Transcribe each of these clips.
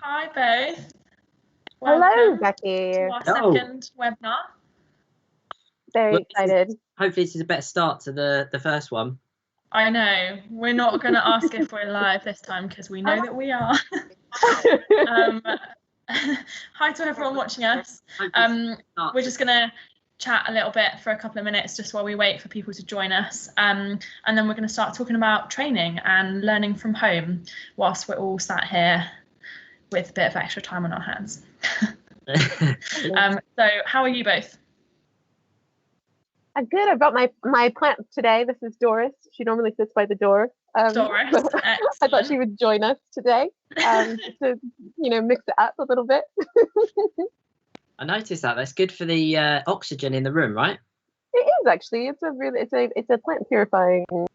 Hi both. Hello, Welcome Becky. to our second webinar. Very excited. Hopefully this is a better start to the first one. I know. We're not going to ask if we're live this time because we know that we are. Hi to everyone watching us. We're just going to chat a little bit for a couple of minutes just while we wait for people to join us. And then we're going to start talking about training and learning from home whilst we're all sat here with a bit of extra time on our hands. So how are you both? I'm good. I brought my plant today. This is Doris. She normally sits by the door. Doris, I thought she would join us today to mix it up a little bit. I noticed that. That's good for the oxygen in the room, right? It is actually. It's a plant purifying or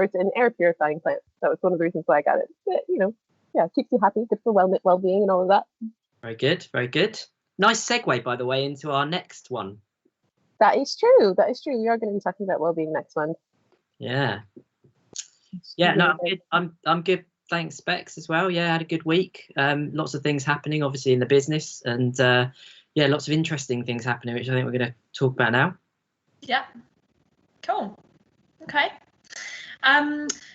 it's an air purifying plant. That was one of the reasons why I got it. But, it keeps you happy, good for well-being and all of that. Very good, very good. Nice segue, by the way, into our next one. That is true. We are going to be talking about well-being next month. Yeah. Yeah. No, I'm good. I'm good. Thanks, Bex, as well. Yeah, I had a good week. Lots of things happening, obviously, in the business, and lots of interesting things happening, which I think we're going to talk about now. Yeah. Cool. Okay.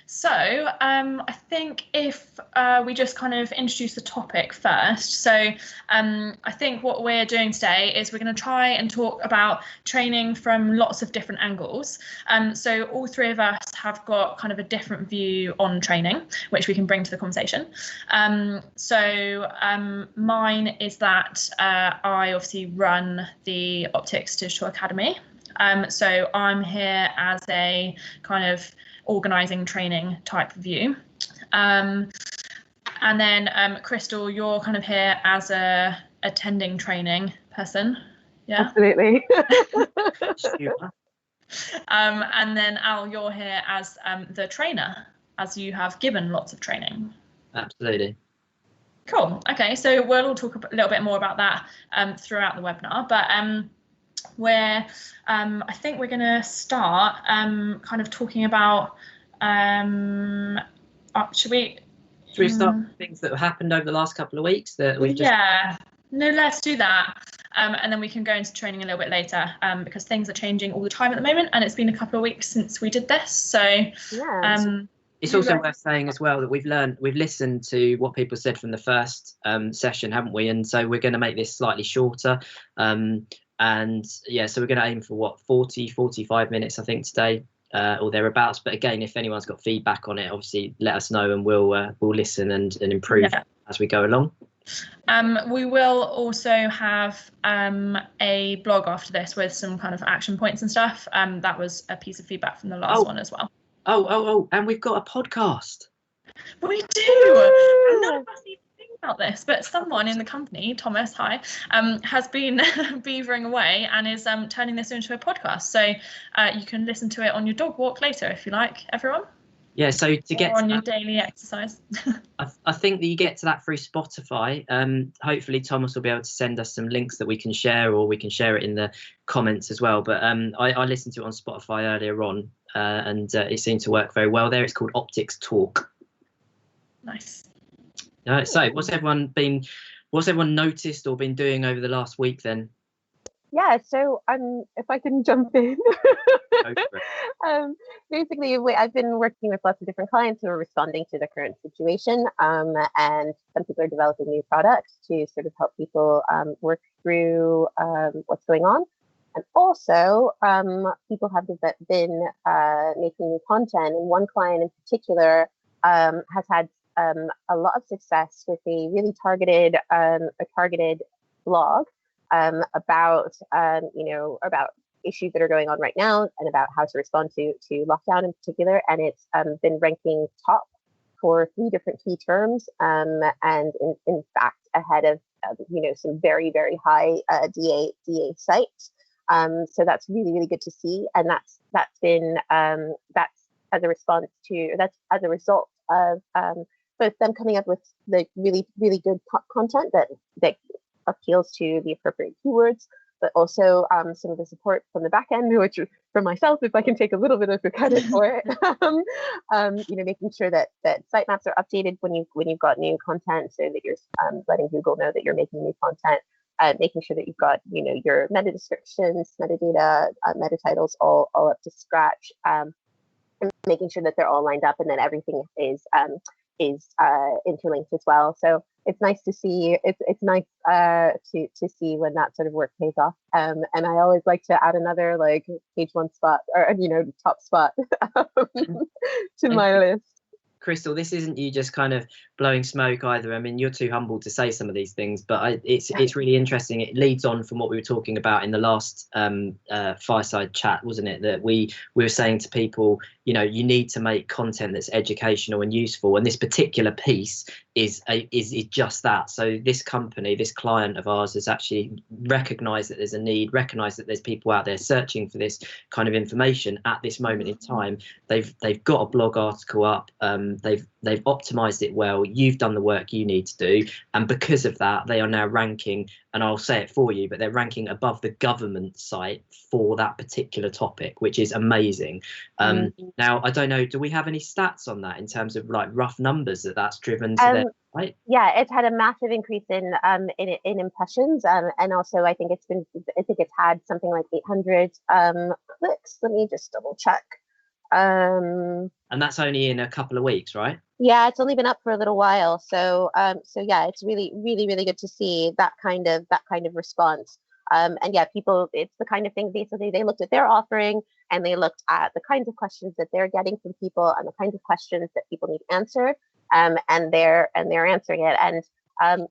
So I think if we just kind of introduce the topic first. So I think what we're doing today is we're going to try and talk about training from lots of different angles. So all three of us have got kind of a different view on training, which we can bring to the conversation. So mine is that I obviously run the Optix Digital Academy. So I'm here as a kind of organising training type view, and then Crystal, you're kind of here as a attending training person. Yeah, absolutely. And then Al, you're here as the trainer, as you have given lots of training. Absolutely. Cool. Okay, so we'll all talk a little bit more about that throughout the webinar, but where I think we're going to start kind of talking about should we start with things that have happened over the last couple of weeks that we've just let's do that, and then we can go into training a little bit later, because things are changing all the time at the moment, and it's been a couple of weeks since we did this, so it's also worth saying as well that we've listened to what people said from the first session, haven't we? And so we're going to make this slightly shorter. And yeah, so we're going to aim for 45 minutes, I think, today, or thereabouts. But again, if anyone's got feedback on it, obviously let us know, and we'll listen and improve as we go along. We will also have a blog after this with some kind of action points and stuff. That was a piece of feedback from the last one as well. Oh, and we've got a podcast. We do. None of us even think about this, but someone in the company, Thomas, hi, has been beavering away and is turning this into a podcast. So you can listen to it on your dog walk later if you like, everyone. Yeah, so to get on your daily exercise. I think that you get to that through Spotify. Hopefully Thomas will be able to send us some links that we can share, or we can share it in the comments as well. But I listened to it on Spotify earlier on, and it seemed to work very well there. It's called Optix Talk. Nice. So what's everyone noticed or been doing over the last week then? Yeah, so if I can jump in. Basically, I've been working with lots of different clients who are responding to the current situation, and some people are developing new products to sort of help people work through what's going on. And also, people have been making new content, and one client in particular has had a lot of success with a really targeted blog about issues that are going on right now and about how to respond to lockdown in particular. And it's been ranking top for 3 different key terms, and in fact ahead of some very, very high DA sites. So that's really, really good to see, and that's as a result of both them coming up with the really, really good content that appeals to the appropriate keywords, but also some of the support from the back end, which for myself, if I can take a little bit of the credit for it, you know, making sure that sitemaps are updated when you've got new content, so that you're letting Google know that you're making new content. Making sure that you've got, you know, your meta descriptions, metadata, meta titles all up to scratch, and making sure that they're all lined up and that everything is interlinked as well. So it's nice to see. It's nice to see when that sort of work pays off. And I always like to add another like page one spot, or you know, top spot to my list. Crystal, this isn't you just kind of blowing smoke either. I mean, you're too humble to say some of these things, but it's really interesting. It leads on from what we were talking about in the last fireside chat, wasn't it? That we were saying to people, you know, you need to make content that's educational and useful, and this particular piece is just that. So this company, this client of ours, has actually recognised that there's a need, recognised that there's people out there searching for this kind of information at this moment in time. They've got a blog article up. They've optimized it well. You've done the work you need to do, and because of that, they are now ranking, and I'll say it for you, but they're ranking above the government site for that particular topic, which is amazing. Now, I don't know, do we have any stats on that in terms of like rough numbers that's driven to their site? Yeah, it's had a massive increase in impressions, and also I think it's had something like 800 clicks. Let me just double check. And that's only in a couple of weeks, right? Yeah, it's only been up for a little while. So yeah, it's really good to see that kind of response. And yeah, people, it's the kind of thing, basically they looked at their offering and they looked at the kinds of questions that they're getting from people and the kinds of questions that people need answered, and they're answering it. And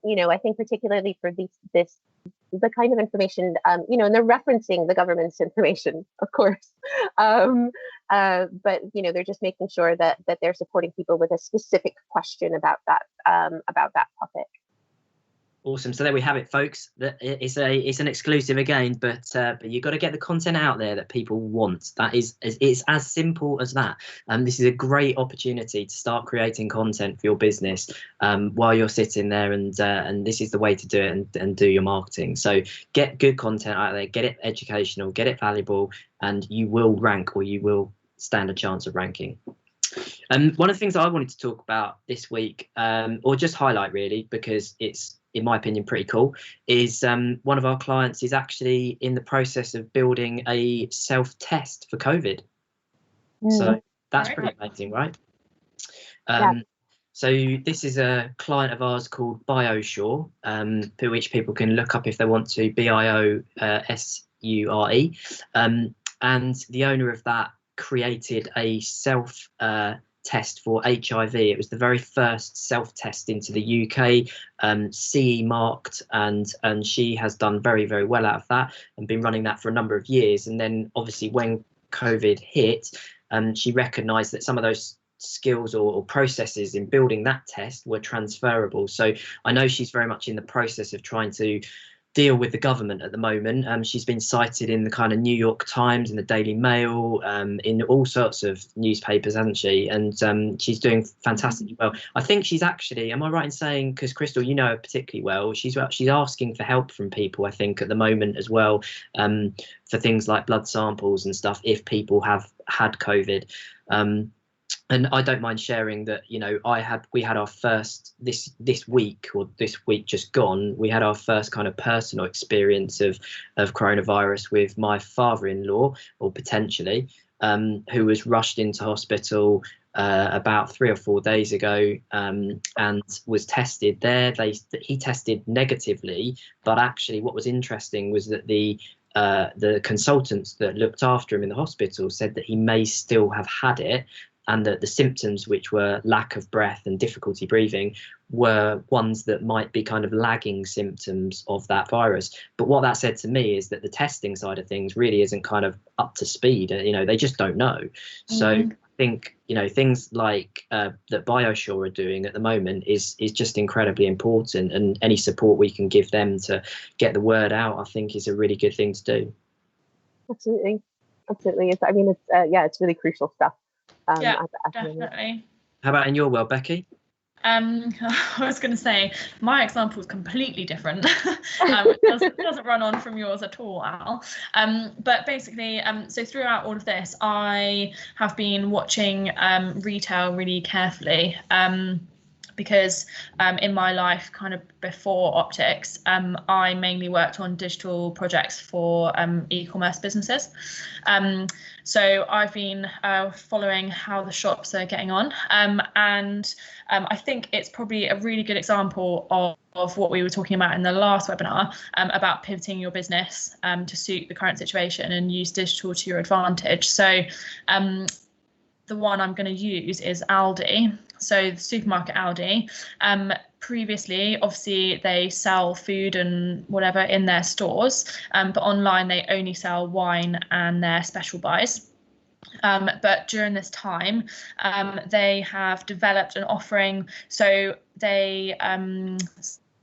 you know, I think particularly for the kind of information, you know, and they're referencing the government's information, of course, but you know, they're just making sure that they're supporting people with a specific question about that topic. Awesome. So there we have it, folks. It's an exclusive again, but you've got to get the content out there that people want. It's as simple as that. This is a great opportunity to start creating content for your business while you're sitting there, and this is the way to do it and do your marketing. So get good content out there, get it educational, get it valuable, and you will rank, or you will stand a chance of ranking. One of the things that I wanted to talk about this week, or just highlight really, because it's, in my opinion, pretty cool, is one of our clients is actually in the process of building a self-test for COVID. So that's pretty amazing, right? Yeah. So this is a client of ours called BioSure, for which people can look up if they want to, BIOSURE. And the owner of that created a self test for HIV. It was the very first self-test into the UK, CE marked, and she has done very, very well out of that and been running that for a number of years. And then obviously when COVID hit, she recognised that some of those skills or processes in building that test were transferable. So I know she's very much in the process of trying to deal with the government at the moment. She's been cited in the kind of New York Times, in the Daily Mail, in all sorts of newspapers, hasn't she? And she's doing fantastically well. I think she's actually, am I right in saying, because Crystal, you know her particularly well, she's asking for help from people, I think, at the moment as well, for things like blood samples and stuff, if people have had COVID. And I don't mind sharing that, you know, we had our first this week just gone, we had our first kind of personal experience of coronavirus with my father-in-law, or potentially, who was rushed into hospital about 3 or 4 days ago, and was tested there. He tested negatively, but actually what was interesting was that the consultants that looked after him in the hospital said that he may still have had it, and that the symptoms, which were lack of breath and difficulty breathing, were ones that might be kind of lagging symptoms of that virus. But what that said to me is that the testing side of things really isn't kind of up to speed. You know, they just don't know. So I think, you know, things like that BioSure are doing at the moment is just incredibly important, and any support we can give them to get the word out, I think, is a really good thing to do. Absolutely. It's really crucial stuff. Yeah, definitely. How about in your world, Becky? I was going to say my example is completely different. It doesn't run on from yours at all, Al. But basically, so throughout all of this, I have been watching retail really carefully. Because in my life, kind of before Optix, I mainly worked on digital projects for e-commerce businesses. So I've been following how the shops are getting on, and I think it's probably a really good example of what we were talking about in the last webinar, about pivoting your business to suit the current situation and use digital to your advantage. So the one I'm going to use is Aldi. So the supermarket Aldi. Previously, obviously, they sell food and whatever in their stores, but online they only sell wine and their special buys. But during this time, they have developed an offering. So they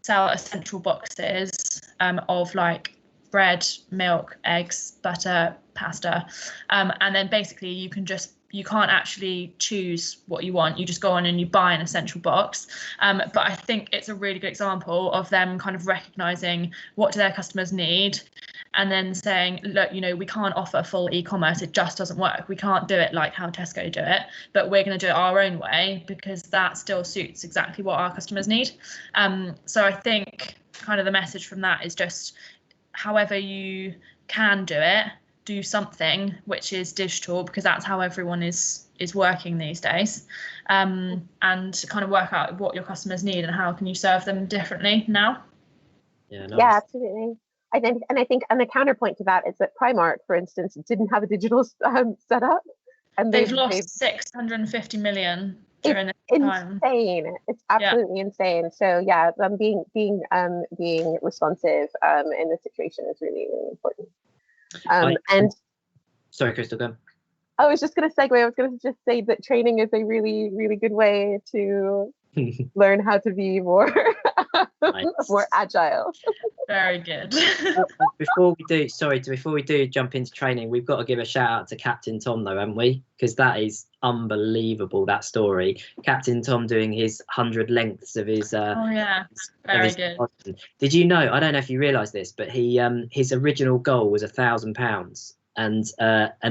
sell essential boxes of like bread, milk, eggs, butter, pasta, and then basically you can't actually choose what you want. You just go on and you buy an essential box. But I think it's a really good example of them kind of recognizing what do their customers need, and then saying, look, we can't offer full e-commerce. It just doesn't work. We can't do it like how Tesco do it, but we're going to do it our own way because that still suits exactly what our customers need. So I think kind of the message from that is just however you can do it, do something which is digital, because that's how everyone is working these days, and kind of work out what your customers need and how can you serve them differently now. Yeah, nice. Yeah, absolutely. I think and the counterpoint to that is that Primark, for instance, didn't have a digital setup, and they've lost 650 million during this time. Insane. It's absolutely insane. So yeah, being responsive in this situation is really, really important. And sorry, Crystal, go on. I was just going to segue. I was going to just say that training is a really, really good way to learn how to be more more agile. Very good. Before we do jump into training, we've got to give a shout out to Captain Tom, though, haven't we? Because that is unbelievable, that story. Captain Tom doing his 100 lengths of his. Oh yeah, very good. Boston. Did you know? I don't know if you realise this, but he his original goal was £1,000. And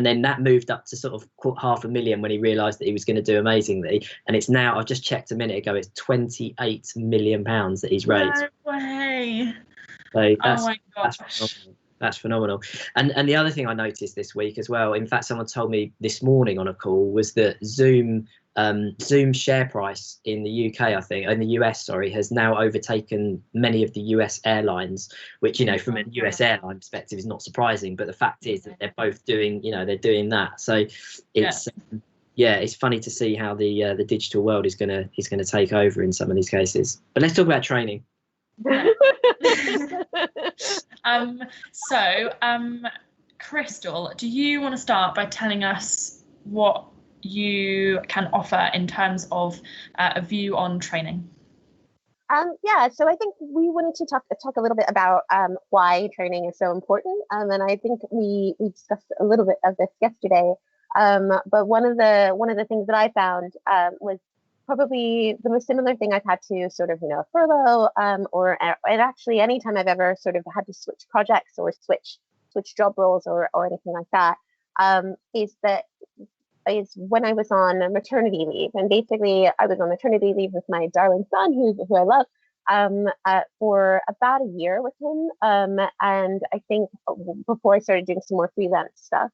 then that moved up to sort of £500,000 when he realised that he was going to do amazingly. And it's now, I've just checked a minute ago, it's £28 million that he's raised. No way. So oh my gosh. That's phenomenal. And the other thing I noticed this week as well, in fact, someone told me this morning on a call, was that Zoom's share price in the UK, I think, in the US, sorry, has now overtaken many of the US airlines, which, from a US airline perspective is not surprising. But the fact is that they're both doing, they're doing that. So it's, it's funny to see how the digital world is going to take over in some of these cases. But let's talk about training. Crystal, do you want to start by telling us what you can offer in terms of a view on training? So I think we wanted to talk a little bit about why training is so important, and I think we discussed a little bit of this yesterday. But one of the things that I found was probably the most similar thing I've had to sort of furlough, or actually anytime I've ever sort of had to switch projects or switch job roles or anything like that, is when I was on maternity leave. And basically I was on maternity leave with my darling son, who I love, for about a year with him. And I think before I started doing some more freelance stuff.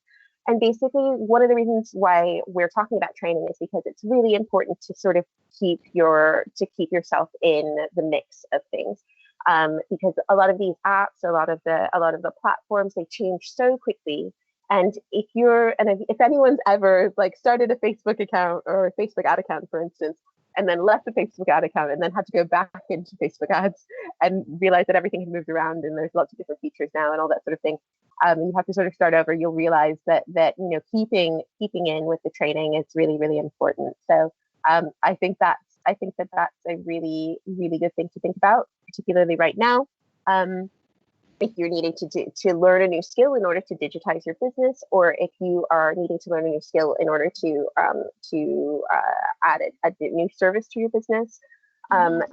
And basically one of the reasons why we're talking about training is because it's really important to sort of keep yourself in the mix of things. Because a lot of these apps, a lot of the platforms, they change so quickly. And if anyone's ever like started a Facebook account or a Facebook ad account, for instance, and then left the Facebook ad account and then had to go back into Facebook ads and realize that everything had moved around and there's lots of different features now and all that sort of thing, you have to sort of start over. You'll realize that keeping in with the training is really, really important. So I think that's a really, really good thing to think about, particularly right now. If you're needing to learn a new skill in order to digitize your business, or if you are needing to learn a new skill in order to add a new service to your business,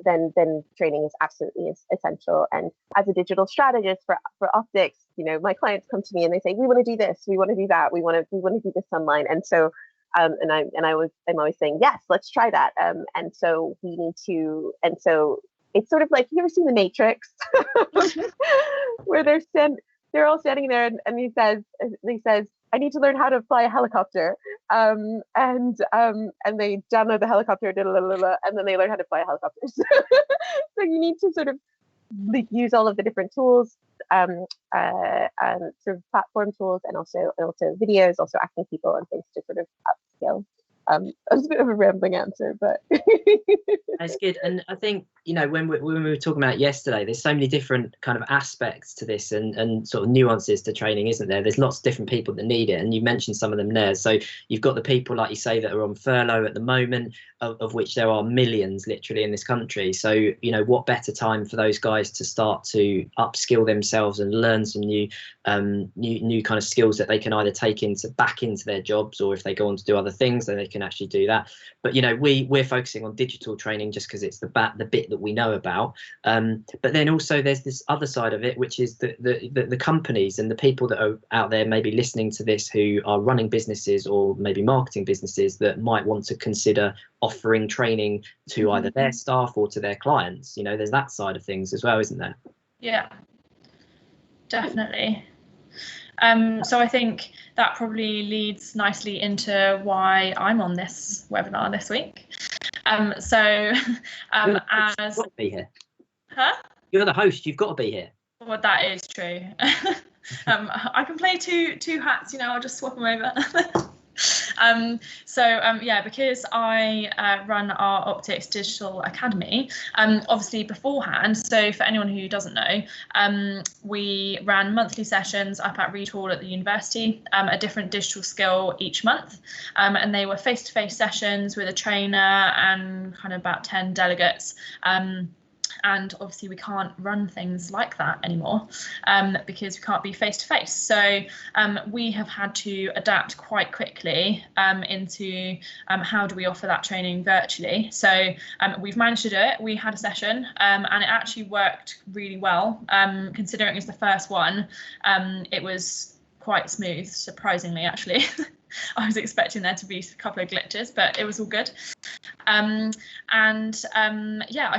then training is absolutely essential. And as a digital strategist for Optix, my clients come to me and they say, we want to do this, we want to do that, we want to do this online. And so I'm always saying, yes, let's try that. And so we need to, and so it's sort of like, you ever seen The Matrix, where they're all standing there, and he says, I need to learn how to fly a helicopter, and they download the helicopter, and then they learn how to fly a helicopter. So you need to sort of use all of the different tools, sort of platform tools, and also videos, also asking people and things to sort of upskill. That was a bit of a rambling answer, but that's good. And I think, when we were talking about it yesterday, there's so many different kind of aspects to this and sort of nuances to training, isn't there? There's lots of different people that need it, and you mentioned some of them there. So you've got the people, like you say, that are on furlough at the moment, of which there are millions literally in this country. So what better time for those guys to start to upskill themselves and learn some new kind of skills that they can either take back into their jobs, or if they go on to do other things, then they can actually do that. But we're focusing on digital training just because it's the bit that we know about, but then also there's this other side of it, which is the companies and the people that are out there maybe listening to this, who are running businesses or maybe marketing businesses, that might want to consider offering training to either their staff or to their clients. There's that side of things as well, isn't there? Yeah, definitely. So I think that probably leads nicely into why I'm on this webinar this week. As you've got to be here. Huh? You're the host, you've got to be here. Well, that is true. I can play two hats, I'll just swap them over. Because I run our Optix Digital Academy, obviously beforehand, so for anyone who doesn't know, we ran monthly sessions up at Reed Hall at the university, a different digital skill each month, and they were face-to-face sessions with a trainer and kind of about 10 delegates. And obviously we can't run things like that anymore, because we can't be face to face. So we have had to adapt quite quickly into how do we offer that training virtually. So we've managed to do it. We had a session and it actually worked really well. Considering it was the first one, it was quite smooth, surprisingly, actually. I was expecting there to be a couple of glitches, but it was all good. I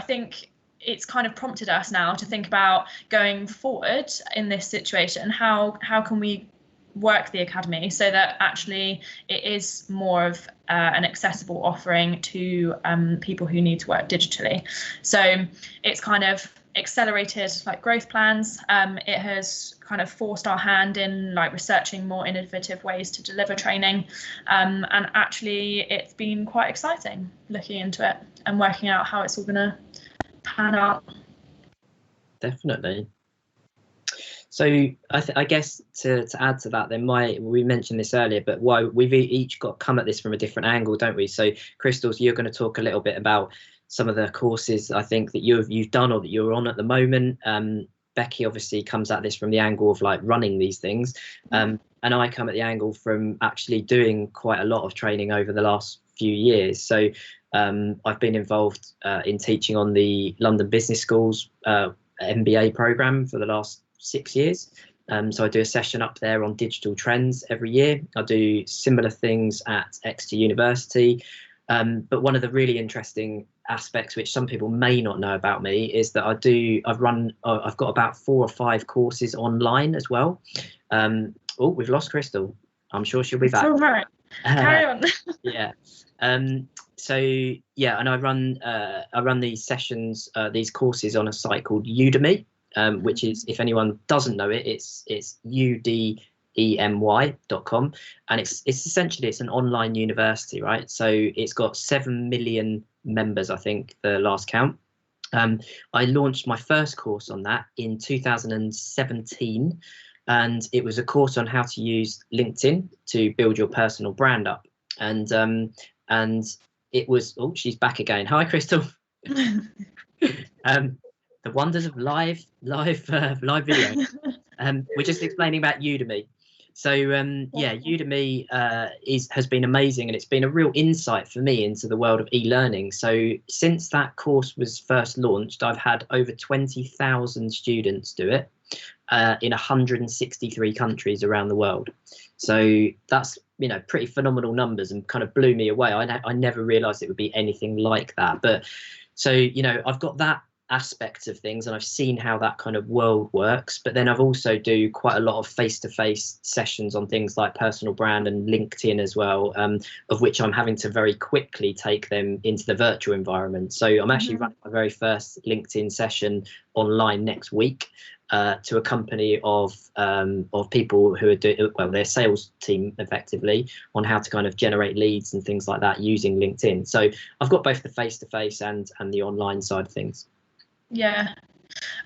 think it's kind of prompted us now to think about going forward in this situation. How can we work the academy so that actually it is more of an accessible offering to people who need to work digitally. So it's kind of accelerated growth plans. It has kind of forced our hand in researching more innovative ways to deliver training, and actually it's been quite exciting looking into it and working out how it's all going to pan out. Definitely. So I guess to add to that, then we mentioned this earlier, but why we've each come at this from a different angle, don't we? So Crystals, you're going to talk a little bit about some of the courses I think that you've done or that you're on at the moment. Becky obviously comes at this from the angle of running these things, and I come at the angle from actually doing quite a lot of training over the last few years. So I've been involved in teaching on the London Business School's MBA program for the last 6 years. So I do a session up there on digital trends every year. I do similar things at Exeter University. But one of the really interesting aspects, which some people may not know about me, is that I've got about 4 or 5 courses online as well. Oh, we've lost Crystal. I'm sure she'll be back. All right. Carry on. Yeah. So yeah, and I run these sessions, these courses on a site called Udemy, which is, if anyone doesn't know it, it's udemy.com, and it's essentially an online university, right? So it's got 7 million members, I think, the last count. I launched my first course on that in 2017, and it was a course on how to use LinkedIn to build your personal brand up. And it was, oh, she's back again. Hi, Crystal. The wonders of live video. We're just explaining about Udemy. So yeah, Udemy has been amazing, and it's been a real insight for me into the world of e-learning. So since that course was first launched, I've had over 20,000 students do it in 163 countries around the world. So that's, you know, pretty phenomenal numbers, and kind of blew me away. I never realized it would be anything like that. But so, you know, I've got that aspect of things, and I've seen how that kind of world works. But then I've also do quite a lot of face-to-face sessions on things like personal brand and LinkedIn as well, of which I'm having to very quickly take them into the virtual environment. So I'm actually running my very first LinkedIn session online next week to a company of people who are doing, well, their sales team effectively, on how to kind of generate leads and things like that using LinkedIn. So I've got both the face-to-face and the online side of things. Yeah.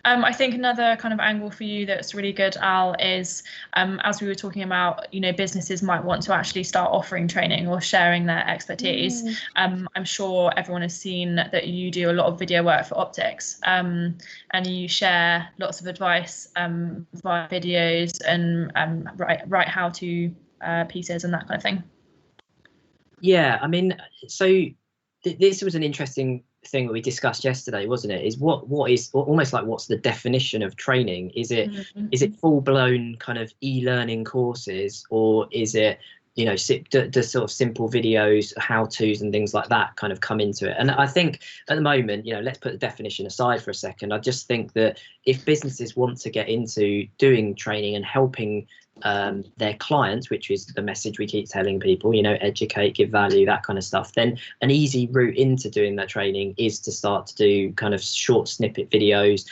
I think another kind of angle for you that's really good, Al, is as we were talking about, you know, businesses might want to actually start offering training or sharing their expertise. I'm sure everyone has seen that you do a lot of video work for Optix, and you share lots of advice via videos and write how-to pieces and that kind of thing. Yeah, I mean, so this was an interesting thing that we discussed yesterday, wasn't it? Is what is almost like, what's the definition of training? Is it is it full-blown kind of e-learning courses, or is it, you know, the sort of simple videos, how-tos and things like that kind of come into it? And I think at the moment, you know, let's put the definition aside for a second. I just think that if businesses want to get into doing training and helping their clients, which is the message we keep telling people, you know, educate, give value, that kind of stuff, then an easy route into doing that training is to start to do kind of short snippet videos.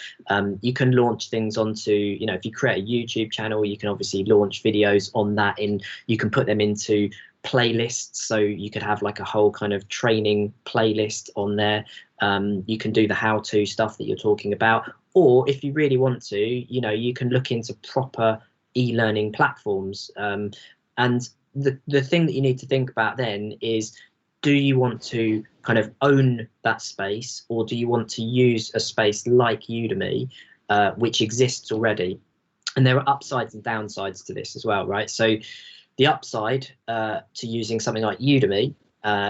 You can launch things onto, you know, if you create a YouTube channel, you can obviously launch videos on that, you can put them into playlists, so you could have like a whole kind of training playlist on there. You can do the how-to stuff that you're talking about, or if you really want to, you know, you can look into proper e-learning platforms. And the thing that you need to think about then is, do you want to kind of own that space, or do you want to use a space like Udemy, which exists already? And there are upsides and downsides to this as well, right? So the upside to using something like Udemy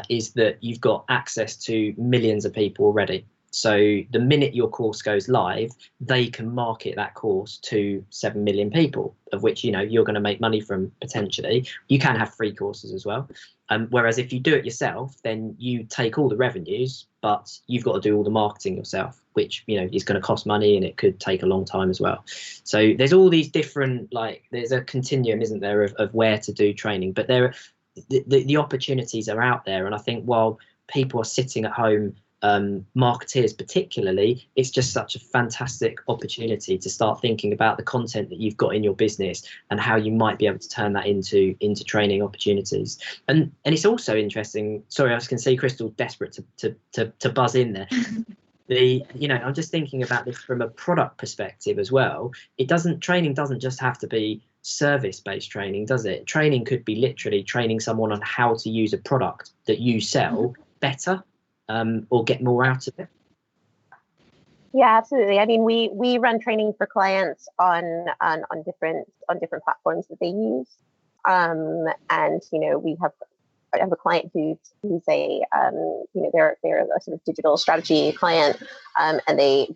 is that you've got access to millions of people already. So the minute your course goes live, they can market that course to 7 million people, of which, you know, you're going to make money from potentially. You can have free courses as well. Whereas if you do it yourself, then you take all the revenues, but you've got to do all the marketing yourself, which, you know, is going to cost money, and it could take a long time as well. So there's all these different, like, there's a continuum, isn't there, of where to do training, but the opportunities are out there. And I think while people are sitting at home, marketeers particularly, it's just such a fantastic opportunity to start thinking about the content that you've got in your business and how you might be able to turn that into training opportunities. And it's also interesting, sorry, I can see Crystal desperate to buzz in there. You know, I'm just thinking about this from a product perspective as well. Training doesn't just have to be service-based training, does it? Training could be literally training someone on how to use a product that you sell better, or get more out of it. Yeah, absolutely. I mean, we run training for clients on different platforms that they use, and you know, I have a client who's a you know, they're a sort of digital strategy client, and they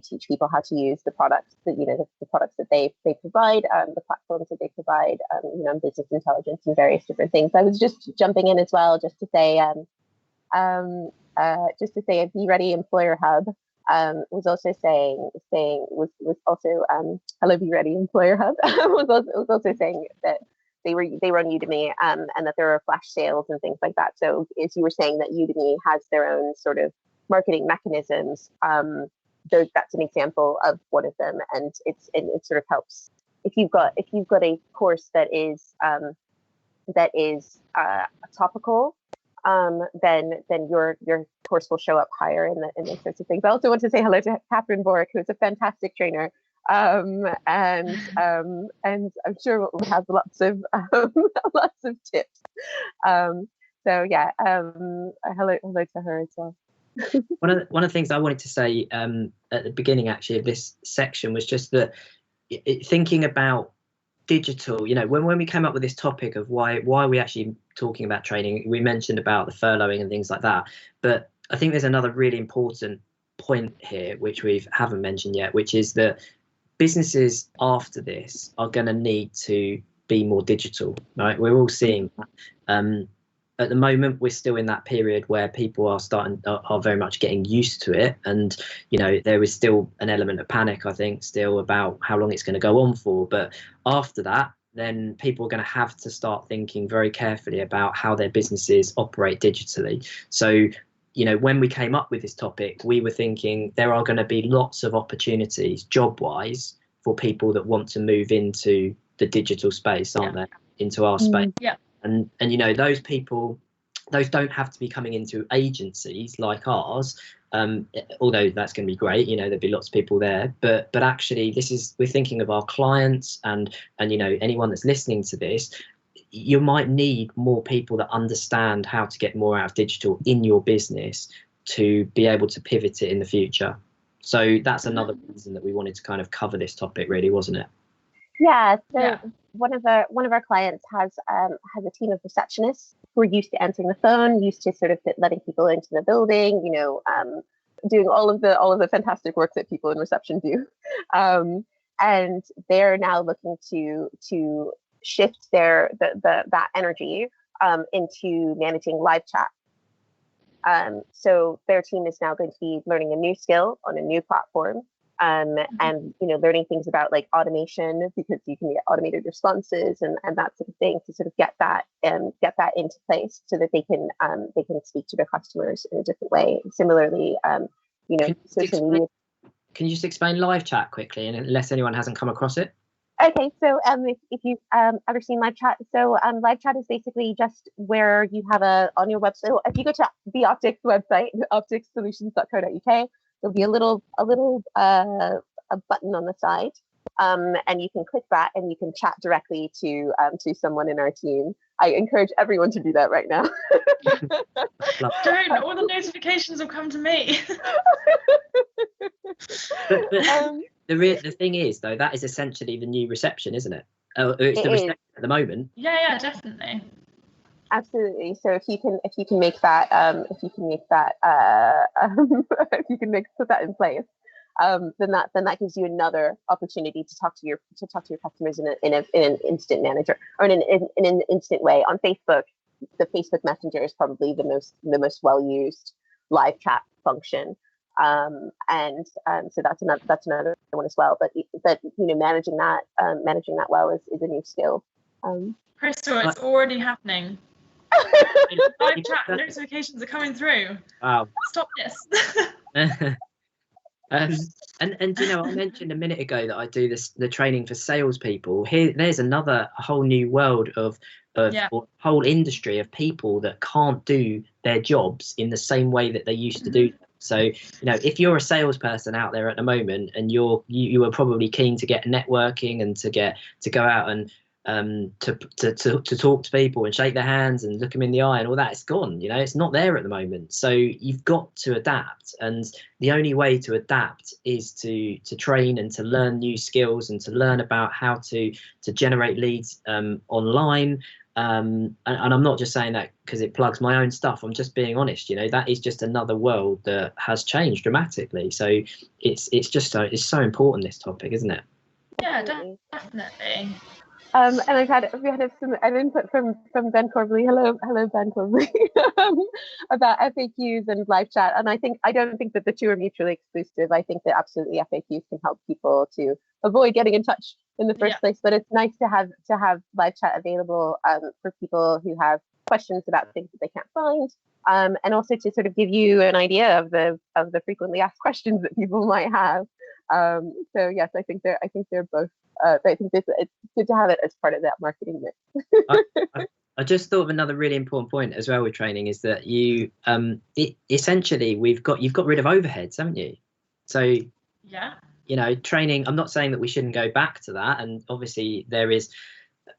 teach people how to use the products that, you know, the products that they provide, the platforms that they provide, you know, business intelligence and various different things. I was just jumping in as well, just to say a Be Ready Employer Hub was also was also Hello Be Ready Employer Hub was also saying that they run Udemy, and that there are flash sales and things like that. So as you were saying, that Udemy has their own sort of marketing mechanisms, that's an example of one of them, and it sort of helps if you've got a course that is topical. Then your course will show up higher in those sorts of things. I also want to say hello to Catherine Bork, who's a fantastic trainer, and I'm sure we'll have lots of tips. So yeah, hello to her as well. One of the things I wanted to say at the beginning actually of this section was just that thinking about digital, you know, when we came up with this topic of why are we actually talking about training, we mentioned about the furloughing and things like that, but I think there's another really important point here which we haven't mentioned yet, which is that businesses after this are going to need to be more digital, right? We're all seeing that. At the moment, we're still in that period where people are very much getting used to it, and you know, there is still an element of panic, I think, still about how long it's going to go on for. But after that, then people are going to have to start thinking very carefully about how their businesses operate digitally. So, you know, when we came up with this topic, we were thinking there are going to be lots of opportunities job-wise for people that want to move into the digital space, aren't there? Into our space. Yeah. And you know, those people, those don't have to be coming into agencies like ours, although that's going to be great, you know, there'll be lots of people there, but actually we're thinking of our clients and you know, anyone that's listening to this, you might need more people that understand how to get more out of digital in your business to be able to pivot it in the future. So that's another reason that we wanted to kind of cover this topic, really, wasn't it? Yeah. So one of our clients has a team of receptionists who are used to answering the phone, used to sort of letting people into the building, you know, doing all of the fantastic work that people in reception do, and they're now looking to shift that energy into managing live chat. So their team is now going to be learning a new skill on a new platform. And you know, learning things about like automation, because you can get automated responses and that sort of thing to sort of get that into place so that they can speak to their customers in a different way. Similarly, you know, social media. Can you just explain live chat quickly, and unless anyone hasn't come across it? Okay, so if you've ever seen live chat, so live chat is basically just where you have on your website. So if you go to the Optix website, optixsolutions.co.uk, there'll be a little a button on the side, and you can click that and you can chat directly to someone in our team. I encourage everyone to do that right now. Don't, all the notifications will come to me. but the thing is, though, that is essentially the new reception, isn't it? It's the reception at the moment. Yeah, definitely. Absolutely. So if you can make that put that in place, then that gives you another opportunity to talk to your customers in an instant manager, or in an instant way. On Facebook, the Facebook Messenger is probably the most well used live chat function. So that's another one as well. But you know, managing that well is a new skill. Crystal, it's already happening. Live chat notifications are coming through. Wow. Stop this. And you know, I mentioned a minute ago that I do the training for salespeople. There's a whole new world of or whole industry of people that can't do their jobs in the same way that they used to do. So, you know, if you're a salesperson out there at the moment and you are probably keen to get networking and to go out and to talk to people and shake their hands and look them in the eye and all that, it's gone. You know, it's not there at the moment. So you've got to adapt, and the only way to adapt is to train and to learn new skills and to learn about how to generate leads online. And I'm not just saying that because it plugs my own stuff. I'm just being honest. You know, that is just another world that has changed dramatically. So it's so important, this topic, isn't it? Yeah, definitely. And we had an input from Ben Corbly. Hello Ben Corbly, about FAQs and live chat. And I don't think that the two are mutually exclusive. I think that absolutely FAQs can help people to avoid getting in touch in the first place. But it's nice to have live chat available for people who have questions about things that they can't find, and also to sort of give you an idea of the frequently asked questions that people might have. So yes, I think they're both. I think it's good to have it as part of that marketing mix. I just thought of another really important point as well with training, is that essentially you've got rid of overheads, haven't you? So you know, training, I'm not saying that we shouldn't go back to that, and obviously there is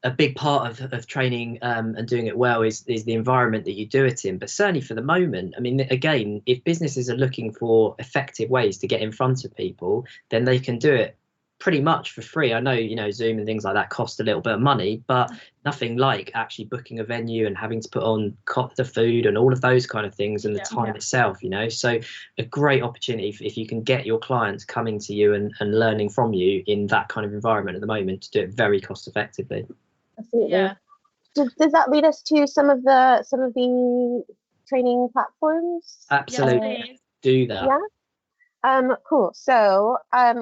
a big part of training and doing it well is the environment that you do it in. But certainly for the moment, I mean, again, if businesses are looking for effective ways to get in front of people, then they can do it pretty much for free. I know, you know, Zoom and things like that cost a little bit of money, but nothing like actually booking a venue and having to put on the food and all of those kind of things, and the time itself, you know. So a great opportunity if you can get your clients coming to you and learning from you in that kind of environment at the moment, to do it very cost effectively. Absolutely. Yeah. Does that lead us to some of the training platforms? Absolutely. Yes, Do that. Yeah. Cool. So I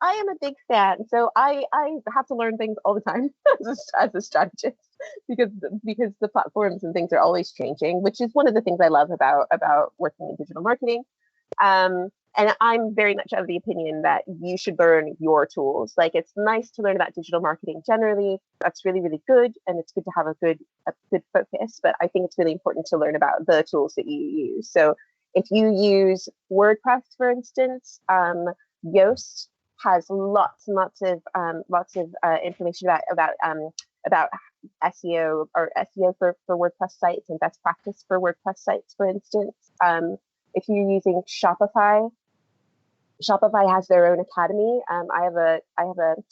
am a big fan. So I have to learn things all the time as a strategist, because the platforms and things are always changing, which is one of the things I love about working in digital marketing. And I'm very much of the opinion that you should learn your tools. Like, it's nice to learn about digital marketing generally. That's really, really good. And it's good to have a good focus. But I think it's really important to learn about the tools that you use. So if you use WordPress, for instance, Yoast has lots and lots of information about SEO or SEO for WordPress sites and best practice for WordPress sites, for instance. If you're using Shopify has their own academy. I have a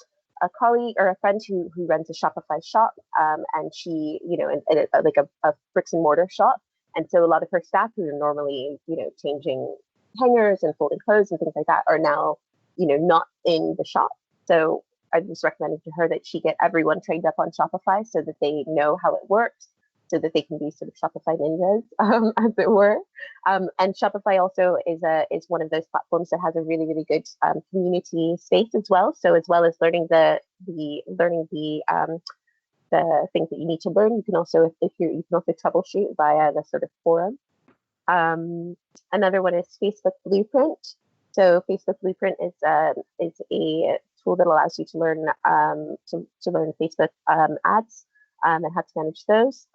colleague or a friend who runs a Shopify shop, and she, you know, like a bricks and mortar shop. And so a lot of her staff who are normally, you know, changing hangers and folding clothes and things like that are now, you know, not in the shop. So I just recommended to her that she get everyone trained up on Shopify so that they know how it works, so that they can be sort of Shopify ninjas, as it were. And Shopify also is one of those platforms that has a really, really good community space as well. So as well as learning the things that you need to learn, you can also, you can also troubleshoot via the sort of forum. Another one is Facebook Blueprint. So Facebook Blueprint is a tool that allows you to learn learn Facebook ads and how to manage those.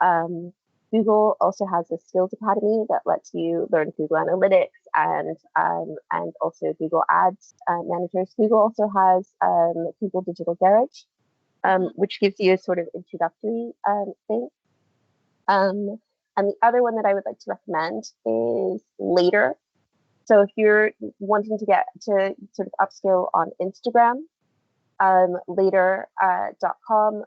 Google also has a Skills Academy that lets you learn Google Analytics and also Google Ads managers. Google also has Google Digital Garage, which gives you a sort of introductory thing. And the other one that I would like to recommend is Later. So if you're wanting to get to sort of upskill on Instagram, later.com,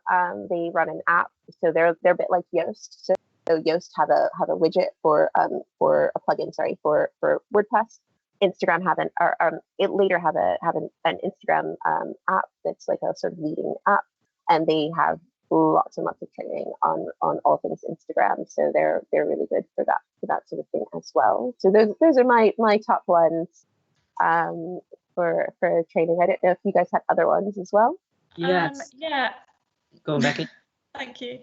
they run an app. So they're a bit like Yoast. So Yoast have a widget for a plugin, sorry, for WordPress. Instagram Later have an Instagram app that's like a sort of leading app, and they have lots and lots of training on all things Instagram. So they're really good for that sort of thing as well. So those are my top ones for training. I don't know if you guys have other ones as well. Yes. Yeah. Go on, Becky. Thank you.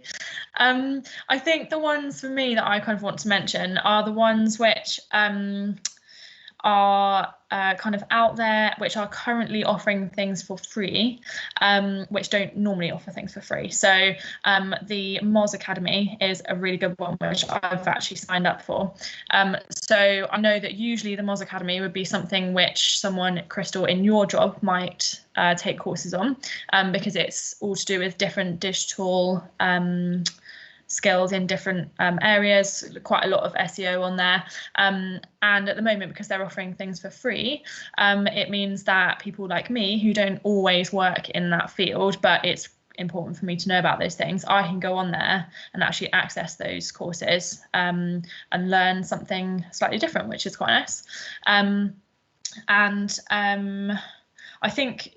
I think the ones for me that I kind of want to mention are the ones which are kind of out there, which are currently offering things for free, which don't normally offer things for free. So the Moz Academy is a really good one, which I've actually signed up for. So I know that usually the Moz Academy would be something which someone, Crystal, in your job might take courses on, because it's all to do with different digital skills in different areas, quite a lot of SEO on there. And at the moment, because they're offering things for free, it means that people like me who don't always work in that field, but it's important for me to know about those things, I can go on there and actually access those courses and learn something slightly different, which is quite nice. I think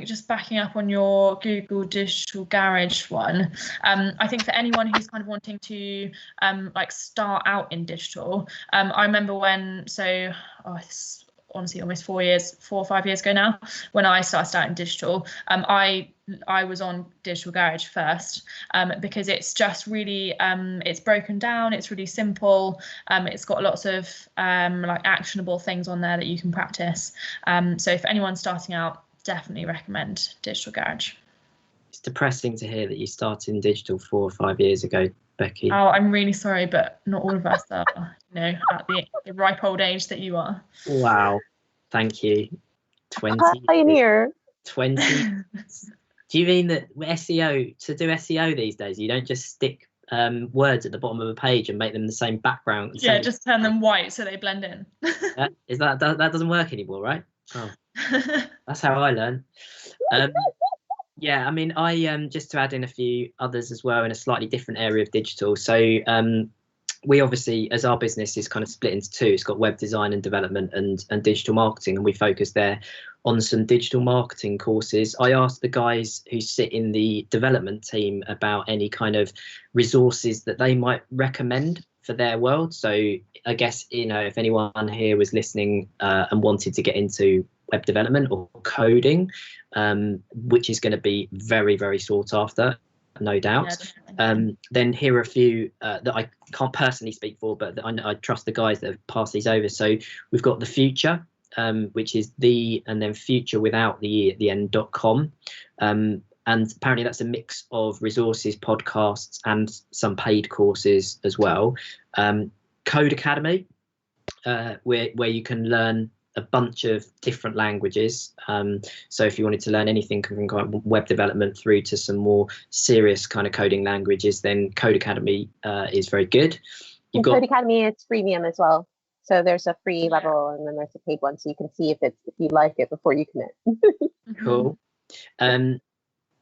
just backing up on your Google Digital Garage one, I think for anyone who's kind of wanting to like start out in digital, I remember when, it's honestly almost 4 or 5 years ago now, when I started out in digital, I was on Digital Garage first, because it's just really it's broken down, it's really simple, it's got lots of like actionable things on there that you can practice. So for anyone starting out, definitely recommend Digital Garage. It's depressing to hear that you started in digital 4 or 5 years ago, Becky. Oh, I'm really sorry, but not all of us are, at the ripe old age that you are. Wow, thank you. 20 Pioneer. 20. Do you mean that to do SEO these days, you don't just stick words at the bottom of a page and make them the same background? Yeah, just turn them white so they blend in. That doesn't work anymore, right? Oh. That's how I learn. Yeah, I mean, I just to add in a few others as well in a slightly different area of digital. So we obviously, as our business is kind of split into two, it's got web design and development and digital marketing, and we focus there on some digital marketing courses. I asked the guys who sit in the development team about any kind of resources that they might recommend for their world. So I guess, you know, if anyone here was listening and wanted to get into web development or coding, which is going to be very, very sought after, no doubt. Then here are a few that I can't personally speak for, but that I trust the guys that have passed these over. So we've got The Future, which is and then future without the E at the end.com. And apparently that's a mix of resources, podcasts, and some paid courses as well. Code Academy, where you can learn a bunch of different languages. So if you wanted to learn anything from kind of web development through to some more serious kind of coding languages, then Code Academy is very good. Code Academy is freemium as well. So there's a free level and then there's a paid one, so you can see if you like it before you commit. Cool.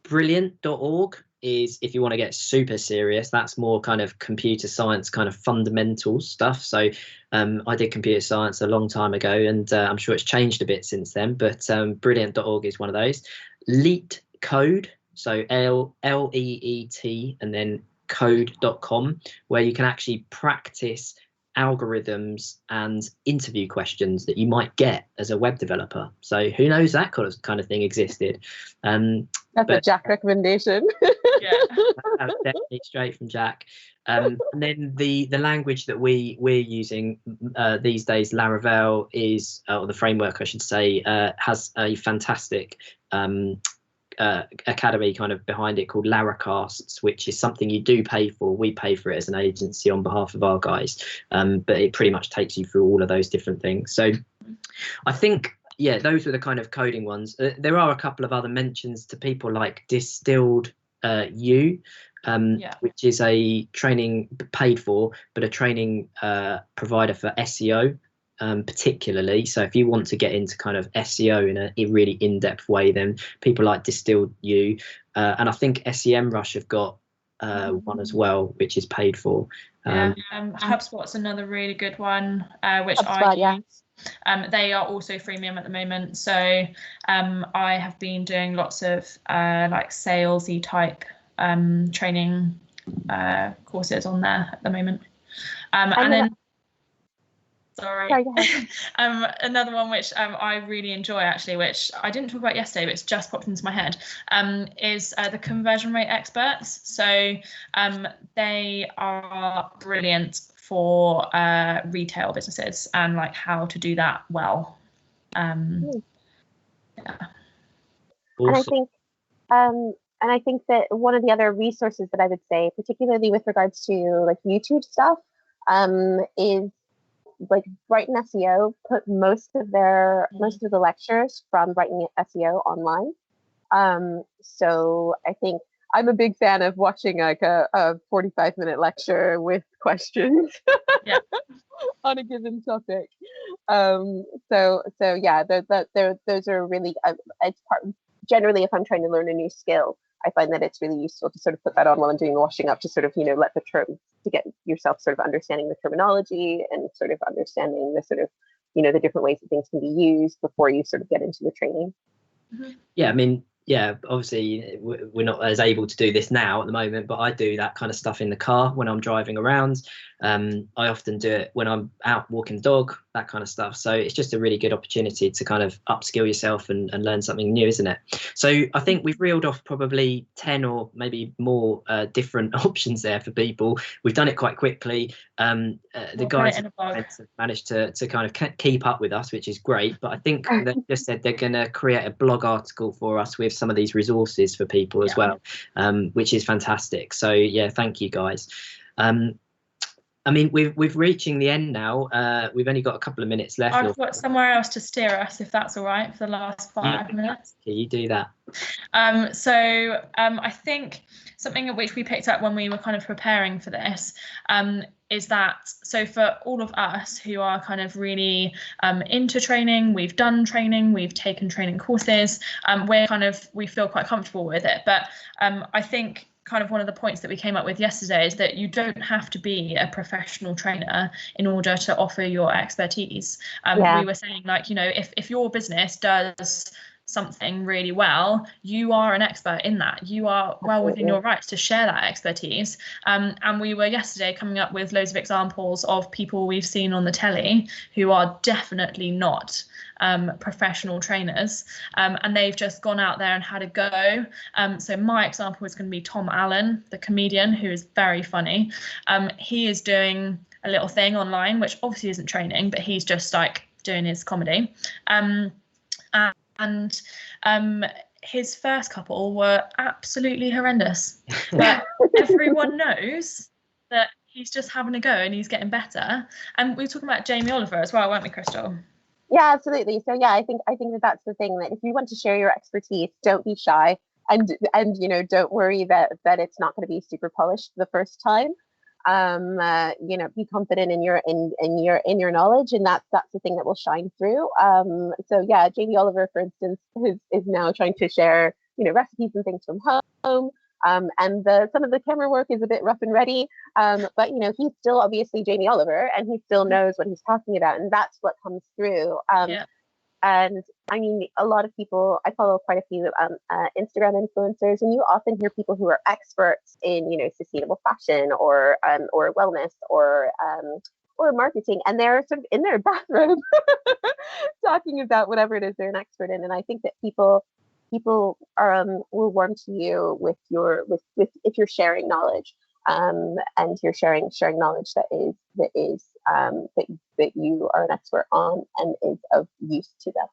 Brilliant.org is if you want to get super serious. That's more kind of computer science kind of fundamental stuff. So I did computer science a long time ago, and I'm sure it's changed a bit since then, but brilliant.org is one of those. Leet Code, so LEET and then code.com, where you can actually practice algorithms and interview questions that you might get as a web developer. So who knows, that kind of thing existed. That's a Jack recommendation. Yeah, that's definitely straight from Jack. And then the language that we're using these days, Laravel, is, or the framework I should say, has a fantastic academy kind of behind it called Laracasts, which is something you do pay for. We pay for it as an agency on behalf of our guys, but it pretty much takes you through all of those different things. So I think, yeah, those were the kind of coding ones. There are a couple of other mentions to people like Distilled U, which is a training paid for, but a training provider for SEO. Particularly, so if you want to get into kind of SEO in a really in-depth way, then people like Distilled U, and I think SEMrush have got one as well, which is paid for. HubSpot's another really good one, which HubSpot, I use. They are also freemium at the moment, so I have been doing lots of like salesy type training courses on there at the moment, and then. Sorry. Another one which I really enjoy, actually, which I didn't talk about yesterday, but it's just popped into my head, is the conversion rate experts. So they are brilliant for retail businesses and like how to do that well. Yeah. Awesome. And I think that one of the other resources that I would say, particularly with regards to like YouTube stuff, is like Brighton SEO put most of the lectures from Brighton SEO online. So I think I'm a big fan of watching like a 45-minute lecture with questions on a given topic. So yeah, those are really, it's generally if I'm trying to learn a new skill, I find that it's really useful to sort of put that on while I'm doing the washing up, to sort of, let the term, to get yourself sort of understanding the terminology and sort of understanding the sort of, the different ways that things can be used before you sort of get into the training. Yeah, I mean, yeah, obviously we're not as able to do this now at the moment, but I do that kind of stuff in the car when I'm driving around. I often do it when I'm out walking the dog, that kind of stuff. So it's just a really good opportunity to kind of upskill yourself and learn something new, isn't it? So I think we've reeled off probably 10 or maybe more different options there for people. We've done it quite quickly. The guys have managed to kind of keep up with us, which is great. But I think they just said they're going to create a blog article for us with some of these resources for people as well, which is fantastic. So yeah, thank you guys. I mean, we've reaching the end now. We've only got a couple of minutes left. I've got somewhere else to steer us, if that's all right, for the last 5 minutes. You do that. I think something which we picked up when we were kind of preparing for this is that, so for all of us who are kind of really into training, we've done training, we've taken training courses, we feel quite comfortable with it. But I think kind of one of the points that we came up with yesterday is that you don't have to be a professional trainer in order to offer your expertise. We were saying, like, you know, if your business does something really well, you are an expert in that. You are well within your rights to share that expertise. And we were yesterday coming up with loads of examples of people we've seen on the telly who are definitely not professional trainers, and they've just gone out there and had a go. So my example is going to be Tom Allen, the comedian, who is very funny. He is doing a little thing online, which obviously isn't training, but he's just like doing his comedy. And his first couple were absolutely horrendous, but everyone knows that he's just having a go and he's getting better. And we were talking about Jamie Oliver as well, weren't we, Crystal? Yeah, absolutely. So yeah, I think that that's the thing, that if you want to share your expertise, don't be shy, and you know, don't worry that it's not going to be super polished the first time. You know, be confident in your knowledge, and that's the thing that will shine through. So yeah, Jamie Oliver, for instance, is now trying to share, you know, recipes and things from home. And some of the camera work is a bit rough and ready, but you know, he's still obviously Jamie Oliver, and he still knows what he's talking about, and that's what comes through. And I mean, a lot of people, I follow quite a few Instagram influencers, and you often hear people who are experts in, you know, sustainable fashion or wellness or marketing, and they're sort of in their bathrobe talking about whatever it is they're an expert in. And I think that people will warm to you with if you're sharing knowledge, and you're sharing knowledge that you are an expert on and is of use to them.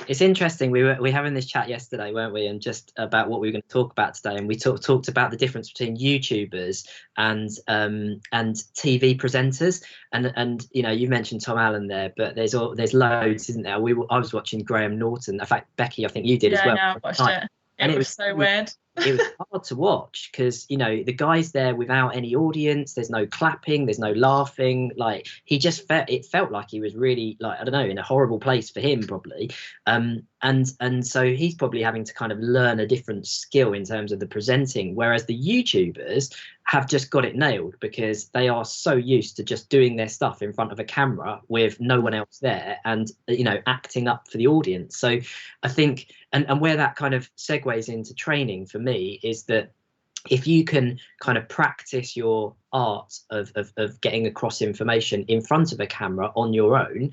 It's interesting. We were having this chat yesterday, weren't we? And just about what we were going to talk about today. And we talked about the difference between YouTubers and TV presenters. And you know, you mentioned Tom Allen there, but there's loads, isn't there? I was watching Graham Norton. In fact, Becky, I think you did as well. Yeah, I watched it. It was so weird. It was hard to watch because, you know, the guy's there without any audience. There's no clapping. There's no laughing. Like, it felt like he was really, like, I don't know, in a horrible place for him probably. And so he's probably having to kind of learn a different skill in terms of the presenting, whereas the YouTubers have just got it nailed because they are so used to just doing their stuff in front of a camera with no one else there and, you know, acting up for the audience. So I think, and where that kind of segues into training for me is that if you can kind of practice your art of getting across information in front of a camera on your own,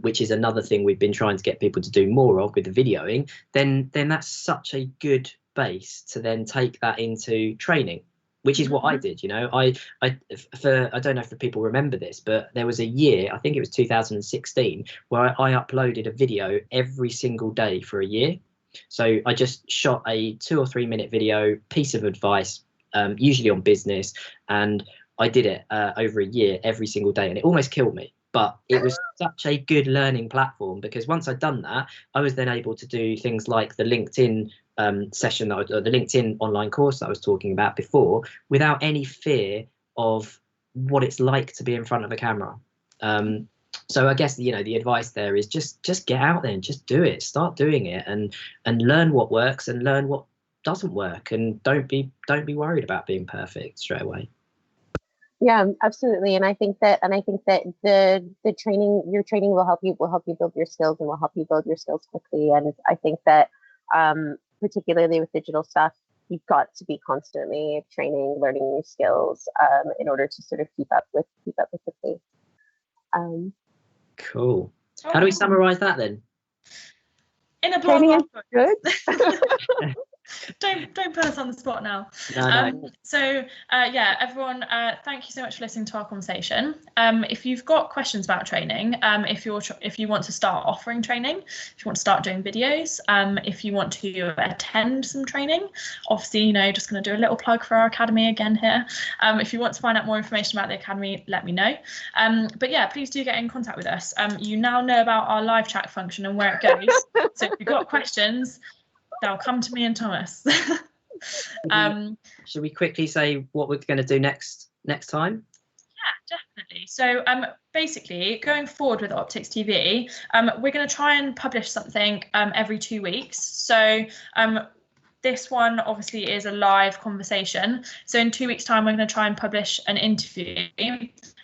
which is another thing we've been trying to get people to do more of with the videoing, then that's such a good base to then take that into training, which is what I did. You know, I don't know if people remember this, but there was a year, I think it was 2016, where I uploaded a video every single day for a year. So I just shot a 2 or 3 minute video, piece of advice, usually on business, and I did it over a year every single day, and it almost killed me. But it was such a good learning platform because once I'd done that, I was then able to do things like the LinkedIn session, or the LinkedIn online course that I was talking about before, without any fear of what it's like to be in front of a camera. So I guess, you know, the advice there is just get out there and just do it, start doing it, and learn what works and learn what doesn't work, and don't be worried about being perfect straight away. Yeah, absolutely. And I think that the training, your training will help you build your skills, and will help you build your skills quickly. And I think that particularly with digital stuff, you've got to be constantly training, learning new skills in order to sort of keep up with the pace. Cool. How do we summarize that then? In a blog training is good. Don't put us on the spot now. No. So yeah, everyone, thank you so much for listening to our conversation. If you've got questions about training, if you want to start offering training, if you want to start doing videos, if you want to attend some training, obviously, you know, just going to do a little plug for our academy again here. If you want to find out more information about the academy, let me know. But yeah, please do get in contact with us. You now know about our live chat function and where it goes. So if you've got questions, they'll come to me and Thomas. Should we quickly say what we're going to do next time? Yeah, definitely. So basically, going forward with Optix TV, we're going to try and publish something every 2 weeks. So this one obviously is a live conversation. So in 2 weeks' time, we're going to try and publish an interview.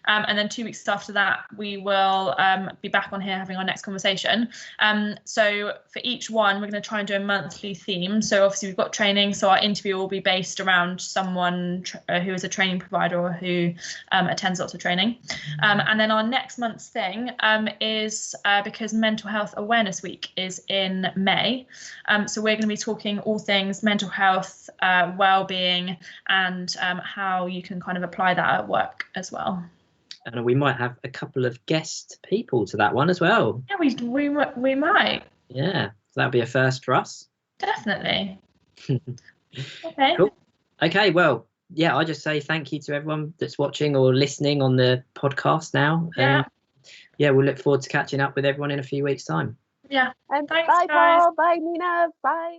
And then 2 weeks after that, we will be back on here having our next conversation. So for each one, we're going to try and do a monthly theme. So obviously we've got training, so our interview will be based around someone who is a training provider or who attends lots of training. And then our next month's thing is because Mental Health Awareness Week is in May. So we're going to be talking all things mental health, well-being, and how you can kind of apply that at work as well. And we might have a couple of guest people to that one as well. Yeah, we might. Yeah, so that'll be a first for us. Definitely. Okay. Cool. Okay, well, yeah, I just say thank you to everyone that's watching or listening on the podcast now. Yeah. Yeah, we'll look forward to catching up with everyone in a few weeks' time. Yeah. And Thanks, bye, guys. Paul. Bye, Nina. Bye.